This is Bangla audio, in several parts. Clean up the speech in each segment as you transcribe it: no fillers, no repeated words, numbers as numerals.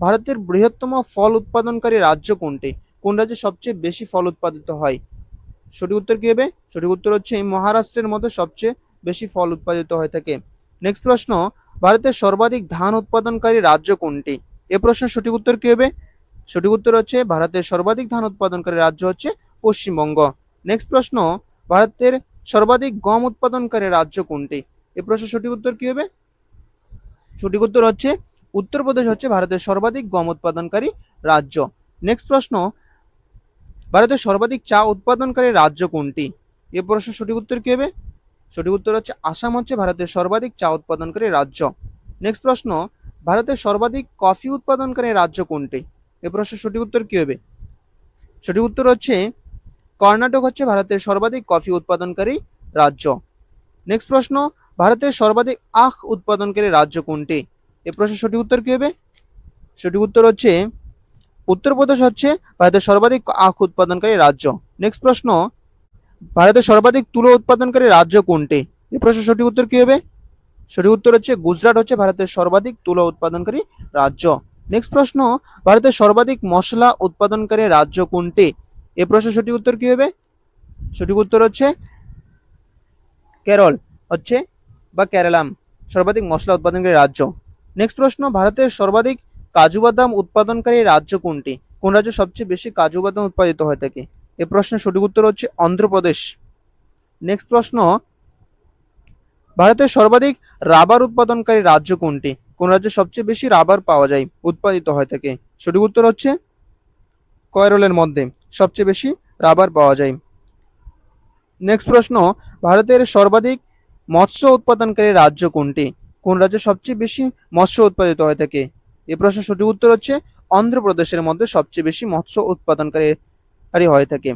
ভারতের বৃহত্তম ফল উৎপাদনকারী রাজ্য কোনটি? কোন রাজ্যে সবচেয়ে বেশি ফল উৎপাদিত হয়? সঠিক উত্তর কি হবে? সঠিক উত্তর হচ্ছে মহারাষ্ট্রের মধ্যে সবচেয়ে বেশি ফল উৎপাদিত হয়ে থাকে। নেক্সট প্রশ্ন, ভারতের সর্বাধিক ধান উৎপাদনকারী রাজ্য কোনটি? এ প্রশ্নের সঠিক উত্তর কি হবে? সঠিক উত্তর হচ্ছে ভারতের সর্বাধিক ধান উৎপাদনকারী রাজ্য হচ্ছে পশ্চিমবঙ্গ। নেক্সট প্রশ্ন, ভারতের সর্বাধিক গম উৎপাদনকারী রাজ্য কোনটি? এ প্রশ্নের সঠিক উত্তর কি হবে? সঠিক উত্তর হচ্ছে উত্তরপ্রদেশ হচ্ছে ভারতের সর্বাধিক গম উৎপাদনকারী রাজ্য। নেক্সট প্রশ্ন, ভারতের সর্বাধিক চা উৎপাদনকারী রাজ্য কোনটি? এ প্রশ্নের সঠিক উত্তর কি হবে? সঠিক উত্তর হচ্ছে আসাম হচ্ছে ভারতের সর্বাধিক চা উৎপাদনকারী রাজ্য। নেক্সট প্রশ্ন, ভারতের সর্বাধিক কফি উৎপাদনকারী রাজ্য কোনটি? এ প্রশ্নের সঠিক উত্তর কি হবে? সঠিক উত্তর হচ্ছে কর্ণাটক হচ্ছে ভারতের সর্বাধিক কফি উৎপাদনকারী রাজ্য। নেক্সট প্রশ্ন, ভারতের সর্বাধিক আখ উৎপাদনকারী রাজ্য কোনটি? এ প্রশ্নের সঠিক উত্তর কি হবে? সঠিক উত্তর হচ্ছে উত্তরপ্রদেশ হচ্ছে ভারতের সর্বাধিক আখ উৎপাদনকারী রাজ্য। নেক্সট প্রশ্ন, ভারতের সর্বাধিক তুলো উৎপাদনকারী রাজ্য কোনটি? এই প্রশ্নের সঠিক উত্তর কি হবে? সঠিক উত্তর হচ্ছে গুজরাট হচ্ছে ভারতের সর্বাধিক তুলো উৎপাদনকারী রাজ্য। নেক্সট প্রশ্ন, ভারতের সর্বাধিক মশলা উৎপাদনকারী রাজ্য কোনটি? এই প্রশ্নের সঠিক উত্তর কি হবে? সঠিক উত্তর হচ্ছে কেরল হচ্ছে বা কেরালাম সর্বাধিক মশলা উৎপাদনকারী রাজ্য। নেক্সট প্রশ্ন, ভারতের সর্বাধিক কাজু বাদাম উৎপাদনকারী রাজ্য কোনটি? কোন রাজ্যে সবচেয়ে বেশি কাজু বাদাম উৎপাদিত হয়ে থাকে? এই প্রশ্নের সঠিক উত্তর হচ্ছে অন্ধ্রপ্রদেশ। নেক্সট প্রশ্ন, ভারতের সর্বাধিক রাবার উৎপাদনকারী রাজ্য কোনটি? কোন রাজ্যে সবচেয়ে বেশি রাবার পাওয়া যায় উৎপাদিত হয়ে থাকে? সঠিক উত্তর হচ্ছে কেরলের মধ্যে সবচেয়ে বেশি রাবার পাওয়া যায়। নেক্সট প্রশ্ন, ভারতের সর্বাধিক মৎস্য উৎপাদনকারী রাজ্য কোনটি? কোন রাজ্যে সবচেয়ে বেশি মৎস্য উৎপাদিত হয়ে থাকে? এই প্রশ্নের সঠিক উত্তর হচ্ছে অন্ধ্রপ্রদেশের মধ্যে সবচেয়ে বেশি মৎস্য উৎপাদনকারী হয়ে থাকে।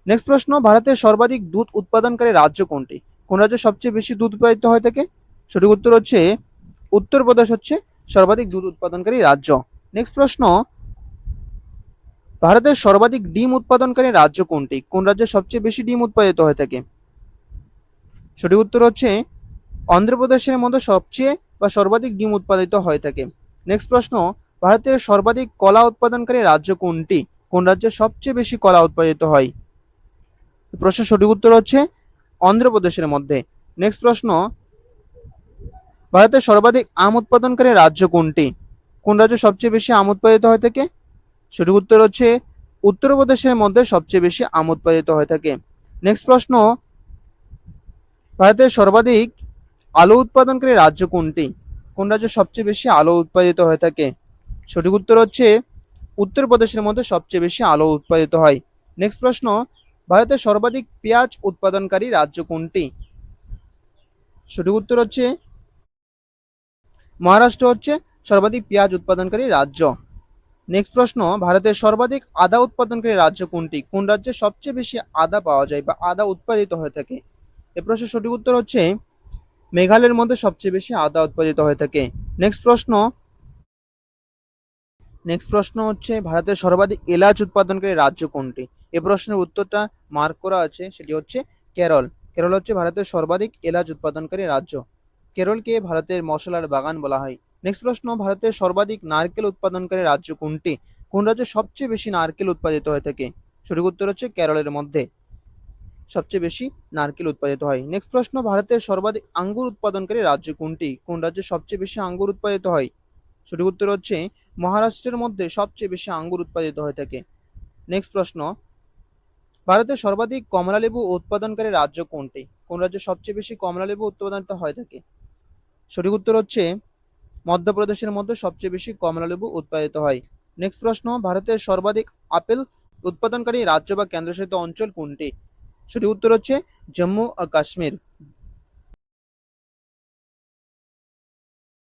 নেক্সট প্রশ্ন, ভারতের সর্বাধিক দুধ উৎপাদনকারী রাজ্য কোনটি? কোন রাজ্যে সবচেয়ে বেশি দুধ উৎপাদিত হয়ে থাকে? সঠিক উত্তর হচ্ছে উত্তরপ্রদেশ হচ্ছে সর্বাধিক দুধ উৎপাদনকারী রাজ্য। নেক্সট প্রশ্ন, ভারতের সর্বাধিক ডিম উৎপাদনকারী রাজ্য কোনটি? কোন রাজ্যে সবচেয়ে বেশি ডিম উৎপাদিত হয়ে থাকে? সঠিক উত্তর হচ্ছে অন্ধ্রপ্রদেশের মধ্যে সবচেয়ে বা সর্বাধিক ডিম উৎপাদিত হয়ে থাকে। নেক্সট প্রশ্ন, ভারতের সর্বাধিক কলা উৎপাদনকারী রাজ্য কোনটি? কোন রাজ্যে সবচেয়ে বেশি কলা উৎপাদিত হয়? প্রশ্নের সঠিক উত্তর হচ্ছে অন্ধ্রপ্রদেশের মধ্যে। নেক্সট প্রশ্ন, ভারতের সর্বাধিক আম উৎপাদনকারী রাজ্য কোনটি? কোন রাজ্যে সবচেয়ে বেশি আম উৎপাদিত হয়ে থাকে? সঠিক উত্তর হচ্ছে উত্তরপ্রদেশের মধ্যে সবচেয়ে বেশি আম উৎপাদিত হয়ে থাকে। নেক্সট প্রশ্ন, ভারতের সর্বাধিক আলু উৎপাদনকারী রাজ্য কোনটি? কোন রাজ্যে সবচেয়ে বেশি আলু উৎপাদিত হয়ে থাকে? সঠিক উত্তর হচ্ছে উত্তরপ্রদেশের মধ্যে সবচেয়ে বেশি আলু উৎপাদিত হয়। নেক্সট প্রশ্ন, ভারতের সর্বাধিক পেঁয়াজ উৎপাদনকারী রাজ্য কোনটি? সঠিক উত্তর হচ্ছে মহারাষ্ট্র হচ্ছে সর্বাধিক পেঁয়াজ উৎপাদনকারী রাজ্য। নেক্সট প্রশ্ন, ভারতের সর্বাধিক আদা উৎপাদনকারী রাজ্য কোনটি? কোন রাজ্যে সবচেয়ে বেশি আদা পাওয়া যায় বা আদা উৎপাদিত হয়ে থাকে? এ প্রশ্নের সঠিক উত্তর হচ্ছে মেঘালয়ের মধ্যে সবচেয়ে বেশি আদা উৎপাদিত হয়ে থাকে। নেক্সট প্রশ্ন হচ্ছে ভারতের সর্বাধিক এলাচ উৎপাদনকারী রাজ্য কোনটি? এ প্রশ্নের উত্তরটা মার্ক করা আছে, সেটি হচ্ছে কেরল। কেরল হচ্ছে ভারতের সর্বাধিক এলাচ উৎপাদনকারী রাজ্য। কেরলকে ভারতের মশলার বাগান বলা হয়। নেক্সট প্রশ্ন, ভারতের সর্বাধিক নারকেল উৎপাদনকারী রাজ্য কোনটি? কোন রাজ্যে সবচেয়ে বেশি নারকেল উৎপাদিত হয়ে থাকে? সঠিক উত্তর হচ্ছে কেরলের মধ্যে সবচেয়ে বেশি নারকেল উৎপাদিত হয়। নেক্সট প্রশ্ন, ভারতের সর্বাধিক আঙ্গুর উৎপাদনকারী রাজ্য কোনটি? কোন রাজ্যে সবচেয়ে বেশি আঙ্গুর উৎপাদিত হয়? সঠিক উত্তর হচ্ছে মহারাষ্ট্রের মধ্যে সবচেয়ে বেশি আঙ্গুর উৎপাদিত হয়ে থাকে। নেক্সট প্রশ্ন, ভারতের সর্বাধিক কমলালেবু উৎপাদনকারী রাজ্য কোনটি? কোন রাজ্যে সবচেয়ে বেশি কমলালেবু উৎপাদিত হয়ে থাকে? সঠিক উত্তর হচ্ছে মধ্যপ্রদেশের মধ্যে সবচেয়ে বেশি কমলালেবু উৎপাদিত হয়। নেক্সট প্রশ্ন, ভারতের সর্বাধিক আপেল উৎপাদনকারী রাজ্য বা কেন্দ্রশাসিত অঞ্চল কোনটি? সঠিক উত্তর হচ্ছে জম্মু ও কাশ্মীর।